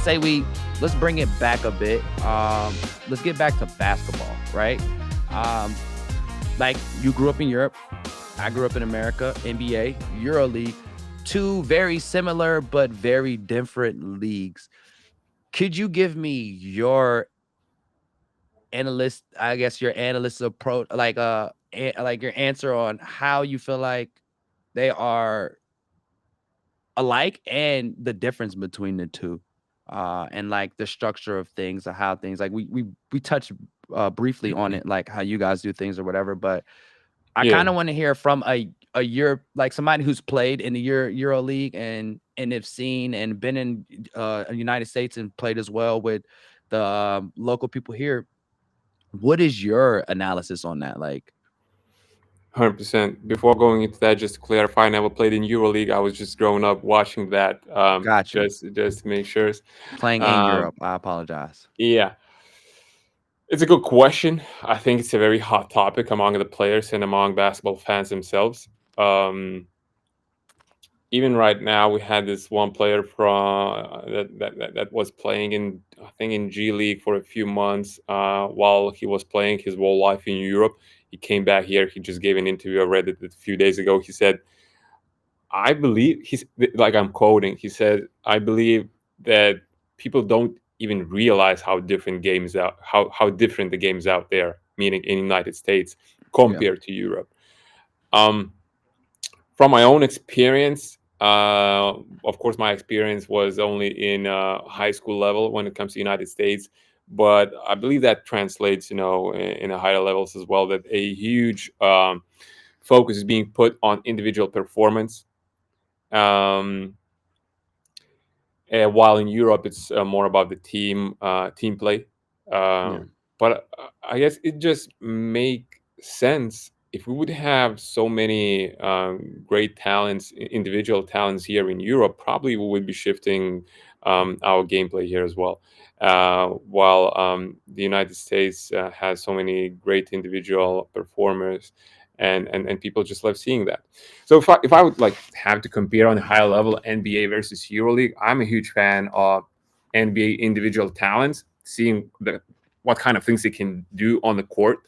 say let's bring it back a bit. Let's get back to basketball, right? Um, like you grew up in Europe, I grew up in America, NBA, EuroLeague, two very similar but very different leagues. Could you give me your your analyst approach, like your answer on how you feel like they are alike and the difference between the two, and like the structure of things or how things like we touched briefly on it, like how you guys do things or whatever, but I Yeah, kind of want to hear from a Euro, like somebody who's played in the Euro League and have seen and been in the United States and played as well with the local people here. What is your analysis on that? Like, 100%. Before going into that, just to clarify, I never played in EuroLeague. I was just growing up watching that, got you. just to make sure. Playing in Um, Europe. I apologize. yeah, it's a good question. I think it's a very hot topic among the players and among basketball fans themselves. Um, Even right now, we had this one player from that was playing in, I think, in G League for a few months while he was playing his whole life in Europe. He came back here. He just gave an interview. I read it a few days ago. He said, "I believe," he's like, I'm quoting. He said, "I believe that people don't even realize how different games out how different the games out there, meaning in the United States Yeah. compared to Europe." Um, from my own experience, of course, my experience was only in high school level when it comes to United States, but I believe that translates, in a higher levels as well. That a huge focus is being put on individual performance, um, while in Europe it's more about the team play. Yeah. But I guess it just make sense if we would have so many great talents, individual talents here in Europe. Probably we would be shifting our gameplay here as well. While the United States has so many great individual performers, and people just love seeing that. So if I would like have to compare on a high level NBA versus EuroLeague, I'm a huge fan of NBA individual talents, seeing what kind of things they can do on the court,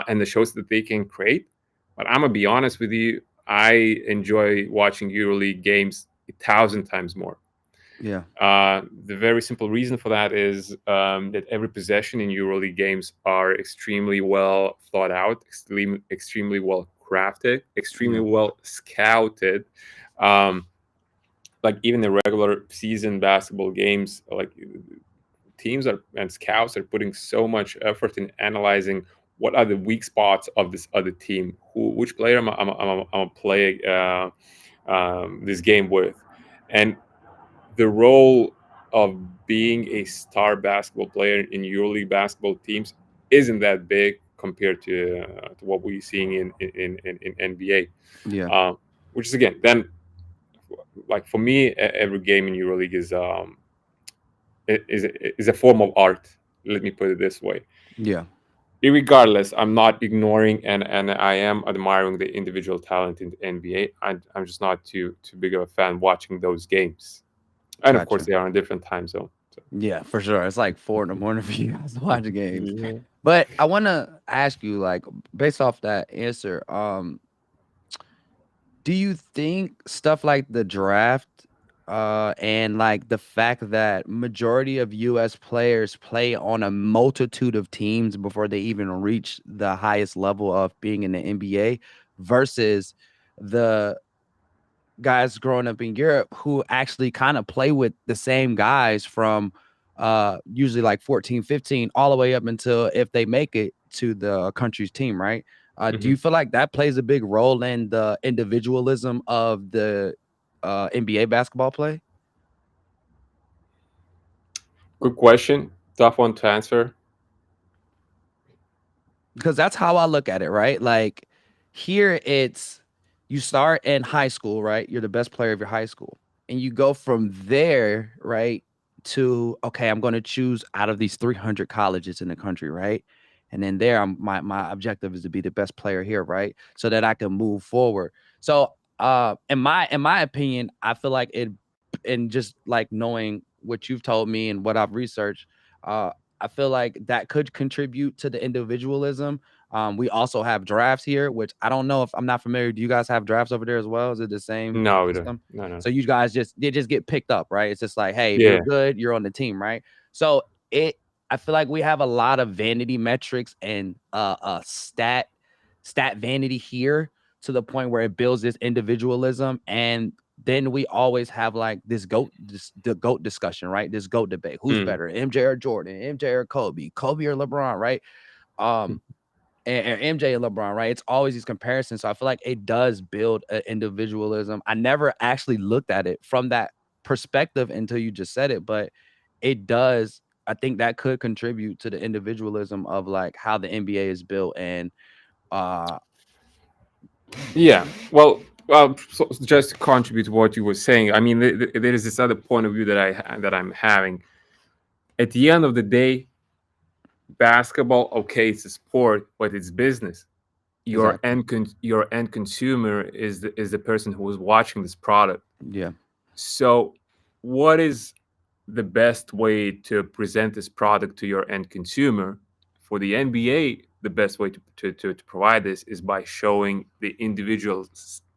and the shows that they can create. But I'm gonna be honest with you, I enjoy watching EuroLeague games 1,000 times more. Yeah. The very simple reason for that is that every possession in EuroLeague games are extremely well thought out, extremely well crafted, extremely Yeah. well scouted. Um, like even the regular season basketball games, like teams are and scouts are putting so much effort in analyzing what are the weak spots of this other team, which player I'm play this game with, and the role of being a star basketball player in EuroLeague basketball teams isn't that big compared to what we're seeing in NBA. Yeah. Which is again, then, like for me, every game in EuroLeague is a form of art. Let me put it this way. Yeah. Regardless, I'm not ignoring and I am admiring the individual talent in the NBA. I'm just not too big of a fan watching those games. And of course, Gotcha. they are in a different time zone. So. Yeah, for sure. It's like 4 in the morning for you guys to watch the games. Yeah. But I want to ask you, like, based off that answer, do you think stuff like the draft, and like the fact that majority of US players play on a multitude of teams before they even reach the highest level of being in the NBA versus the guys growing up in Europe who actually kind of play with the same guys from usually like 14, 15, all the way up until if they make it to the country's team, right? Do Hmm. you feel like that plays a big role in the individualism of the NBA basketball play? Good question. Tough one to answer. Because that's how I look at it, right? Like here it's you start in high school, right? You're the best player of your high school. And you go from there, right? To okay, I'm going to choose out of these 300 colleges in the country, right? And then there, my objective is to be the best player here, right? So that I can move forward. So, in my opinion, I feel like it, and just like knowing what you've told me and what I've researched, uh, I feel like that could contribute to the individualism. We also have drafts here, which I don't know if I'm not familiar. Do you guys have drafts over there as well? Is it the same No, we don't. system? No, no. So you guys just get picked up, right? It's just like, hey, if you're Yeah. good, you're on the team, right? So it I feel like we have a lot of vanity metrics and stat vanity here to the point where it builds this individualism. And then we always have like the goat discussion, right? This goat debate. Who's Mm. better, MJ or Jordan, MJ or Kobe, Kobe or LeBron, right? Um, and MJ and LeBron, right? It's always these comparisons. So I feel like it does build an individualism. I never actually looked at it from that perspective until you just said it, but it does. I think that could contribute to the individualism of like how the NBA is built. And uh Yeah. Well, so just to contribute to what you were saying, I mean, there is this other point of view that I'm having. At the end of the day, basketball, okay, it's a sport, but it's business. exactly. Your end consumer is the person who is watching this product. Yeah. So, what is the best way to present this product to your end consumer? For the NBA, the best way to provide this is by showing the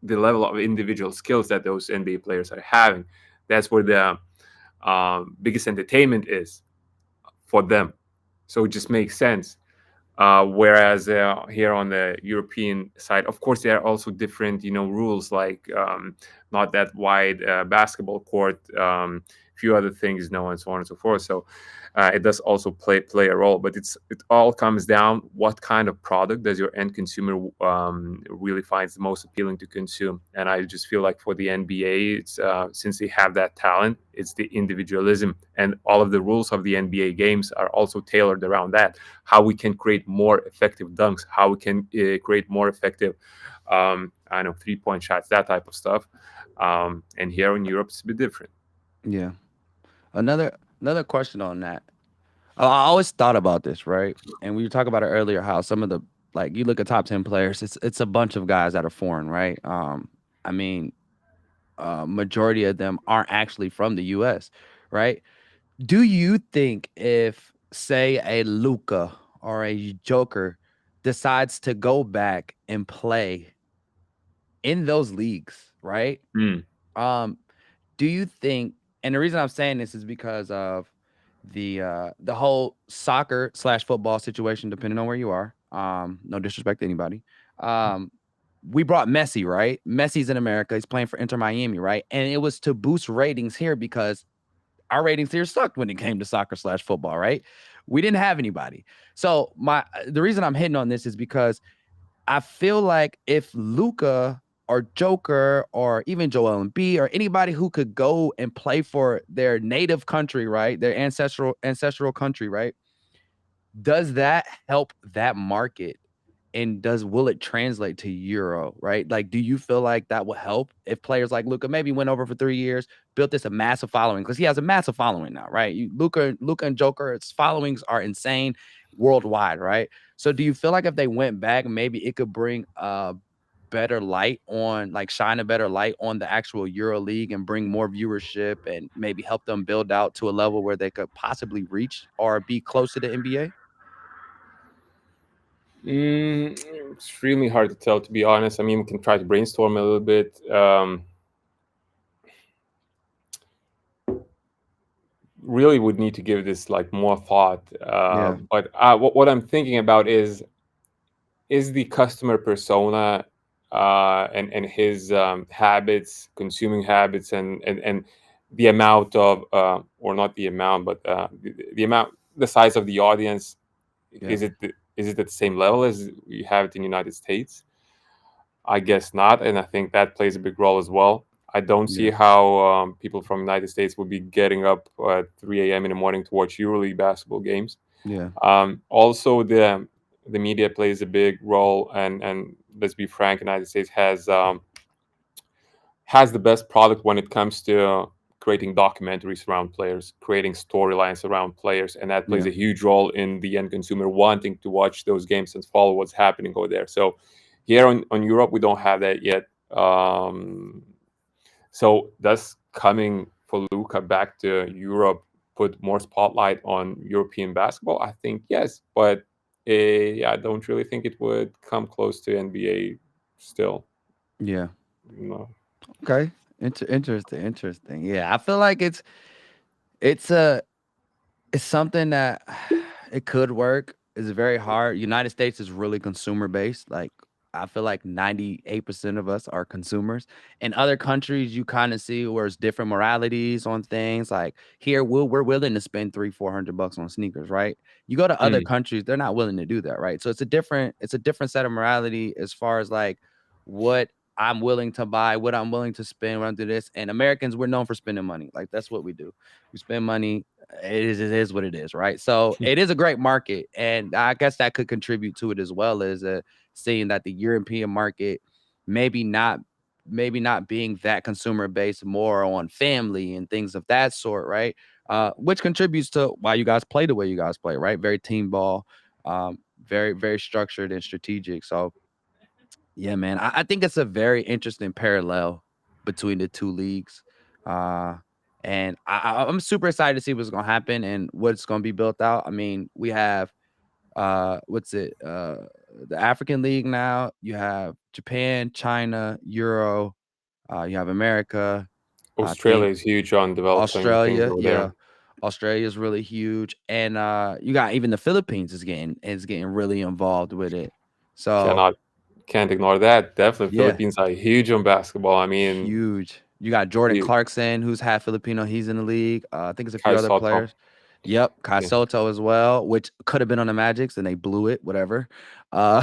level of individual skills that those NBA players are having. That's where the biggest entertainment is for them. So it just makes sense. Whereas here on the European side, of course, there are also different, rules like not that wide basketball court, few other things, and so on and so forth. So it does also play a role, but it all comes down what kind of product does your end consumer really finds the most appealing to consume. And I just feel like for the NBA, it's since they have that talent, it's the individualism, and all of the rules of the NBA games are also tailored around that. How we can create more effective dunks, how we can create more effective, I know, 3-point shots, that type of stuff. And here in Europe, it's a bit different. Yeah. Another question on that. I always thought about this, right? And we were talking about it earlier, how some of the like you look at top 10 players, it's a bunch of guys that are foreign, right? I mean, majority of them aren't actually from the US, right? Do you think if say a Luca or a Joker decides to go back and play in those leagues, right? Mm. Um, do you think, and the reason I'm saying this is because of the whole soccer slash football situation, depending on where you are. No disrespect to anybody. Um, we brought Messi, right? Messi's in America. He's playing for Inter Miami, right? And it was to boost ratings here because our ratings here sucked when it came to soccer slash football, right? We didn't have anybody. So the reason I'm hitting on this is because I feel like if Luca or Joker or even Joel Embiid or anybody who could go and play for their native country, right? Their ancestral country, right? Does that help that market? And will it translate to Euro, right? Like, do you feel like that will help if players like Luca maybe went over for 3 years, built this a massive following because he has a massive following now, right? Luca and Joker, its followings are insane worldwide, right? So, do you feel like if they went back, maybe it could bring a better light on, like, shine a better light on the actual Euro League and bring more viewership and maybe help them build out to a level where they could possibly reach or be close to the NBA? It's really hard to tell, to be honest. I mean, we can try to brainstorm a little bit. Really would need to give this like more thought. Yeah, But what I'm thinking about is the customer persona and his habits, consuming habits, and the amount of or not the amount, but the amount, the size of the audience. yeah, Is it at the same level as you have it in the United States? I guess not, and I think that plays a big role as well. I don't see yeah, how people from the United States would be getting up at 3 a.m. in the morning to watch EuroLeague basketball games. yeah, Also, the media plays a big role, and let's be frank, the United States has the best product when it comes to creating documentaries around players, creating storylines around players, and that plays yeah. a huge role in the end consumer wanting to watch those games and follow what's happening over there. So here on Europe, we don't have that yet. So that's coming for Luka back to Europe put more spotlight on European basketball? I think yes, but I don't really think it would come close to NBA still. Yeah. No. Okay. Interesting. Interesting. Yeah, I feel like it's a it's something that it could work. It's very hard. United States is really consumer based. Like I feel like 98% of us are consumers. In other countries, you kind of see where it's different moralities on things. Like here, we're willing to spend 300-400 bucks on sneakers, right? You go to other Mm. countries, they're not willing to do that, right? So it's a different set of morality as far as like what I'm willing to buy, what I'm willing to spend when I do this. And Americans, we're known for spending money. Like that's what we do. We spend money. It is what it is, right? So it is a great market, and I guess that could contribute to it as well as seeing that the European market maybe not maybe not being that consumer based, more on family and things of that sort, right? Which contributes to why you guys play the way you guys play, right? Very team ball, very structured and strategic. So yeah, man, I think it's a very interesting parallel between the two leagues. Uh, and I'm super excited to see what's gonna happen and what's gonna be built out. I mean, we have what's it? The African League now. You have Japan, China, Euro. You have America. I Australia think is huge on developing things Australia. over Yeah, there. Australia is really huge, and you got even the Philippines is getting really involved with it. So Cannot can't ignore that. Definitely, yeah. Philippines are huge on basketball. I mean, Huge. You got Jordan huge. Clarkson, who's half Filipino. He's in the league. I think it's a few Kai other Soto. players. Yep, Kai Yeah. Soto as well, which could have been on the Magics and they blew it. Whatever. Uh,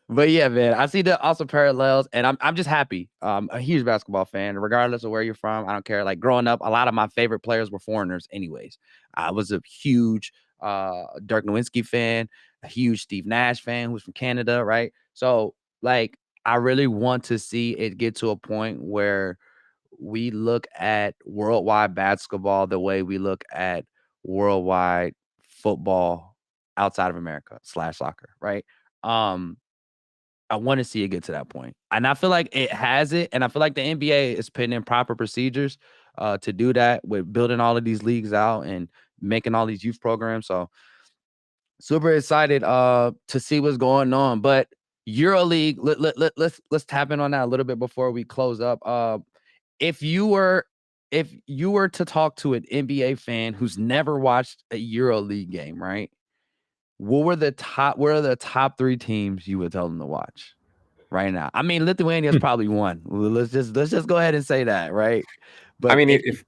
but yeah, man, I see the awesome parallels, and I'm just happy. A huge basketball fan, regardless of where you're from. I don't care. Like growing up, a lot of my favorite players were foreigners, anyways. I was a huge Dirk Nowitzki fan, a huge Steve Nash fan, who's from Canada, right? So like I really want to see it get to a point where we look at worldwide basketball the way we look at worldwide football outside of America slash soccer, right? Um, I want to see it get to that point. And I feel like it has it. And I feel like the NBA is putting in proper procedures to do that with building all of these leagues out and making all these youth programs. So super excited to see what's going on. But EuroLeague, let's tap in on that a little bit before we close up. If you were if you were to talk to an NBA fan who's never watched a EuroLeague game, right? What are the top three teams you would tell them to watch right now? I mean, Lithuania is Hmm. probably one. Well, let's just go ahead and say that, right? I But mean, if if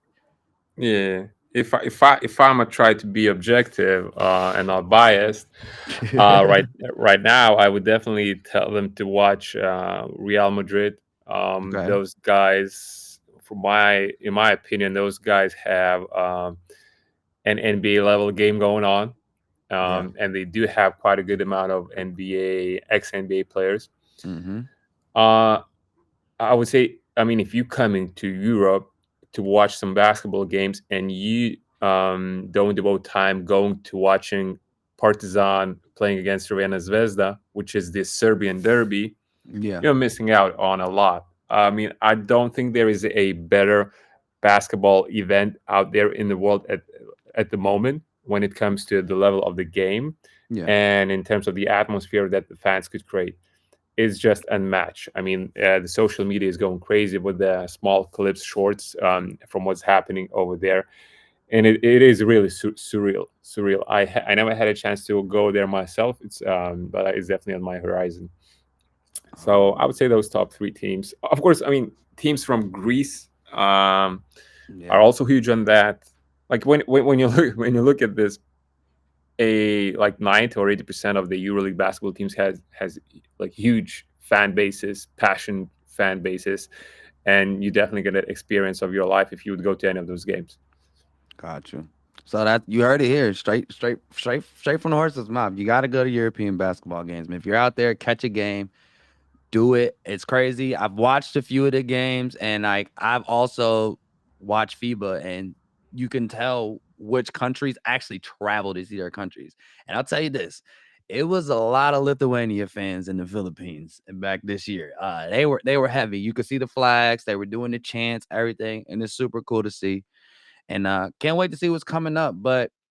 yeah, if I'm gonna try to be objective and not biased, right right now, I would definitely tell them to watch Real Madrid. okay, Those guys, in my opinion, those guys have an NBA level game going on, yeah, and they do have quite a good amount of NBA ex NBA players. mm-hmm, Uh, I would say, I mean, if you come into Europe to watch some basketball games and you don't devote time going to watching Partizan playing against Crvena Zvezda, which is the Serbian derby, yeah, you're missing out on a lot. I mean, I don't think there is a better basketball event out there in the world at the moment when it comes to the level of the game yeah, and in terms of the atmosphere that the fans could create is just unmatched. I mean, the social media is going crazy with the small clips, shorts from what's happening over there, and it is really surreal. Surreal. I never had a chance to go there myself. But it's definitely on my horizon. So I um, would say those top three teams. Of course, I mean teams from Greece are yeah, also huge on that. Like when you look when you look at this, a like 90 or 80% of the EuroLeague basketball teams has like huge fan bases, passion fan bases, and you definitely get an experience of your life if you would go to any of those games. got you. So that you heard it here, straight from the horse's mouth. You got to go to European basketball games. Man. If you're out there, catch a game, do it. It's crazy. I've watched a few of the games, and like I've also watched FIBA, and you can tell which countries actually travel to see their countries. And I'll tell you this: It was a lot of Lithuania fans in the Philippines back this year. They were heavy. You could see the flags. They were doing the chants, everything, and it's super cool to see. And can't wait to see what's coming up. But